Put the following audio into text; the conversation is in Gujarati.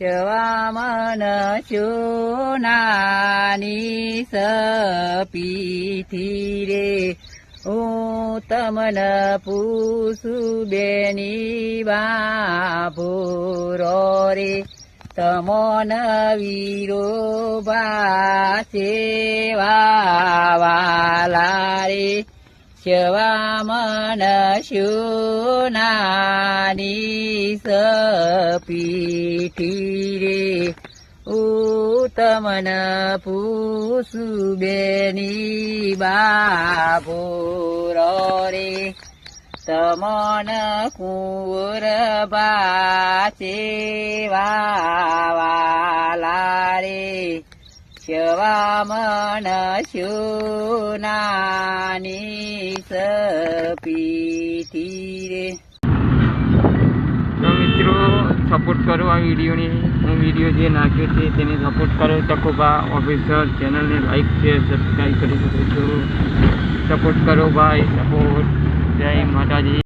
વામન સોનાની સપીથી રે હું તમને પૂછું બેની બાપુરો રે તમોન વીરો ભાસે વાલા રે વામન સોનાની સપીઠી રે તમન પૂછું બેની બાપુરો રે તમન કુંવર બાચે વાલા રે વામન સોનાની સપીઠી રે। તો મિત્રો સપોર્ટ કરો આ વિડીયોને, હું વિડીયો જે નાખ્યો છે તેને સપોર્ટ કરો। ચકોબા ઓફિશિયલ ચેનલને લાઈક શેર સબસ્ક્રાઈબ કરી શકો છો। સપોર્ટ કરો ભાઈ, સપોર્ટ। જય માતાજી।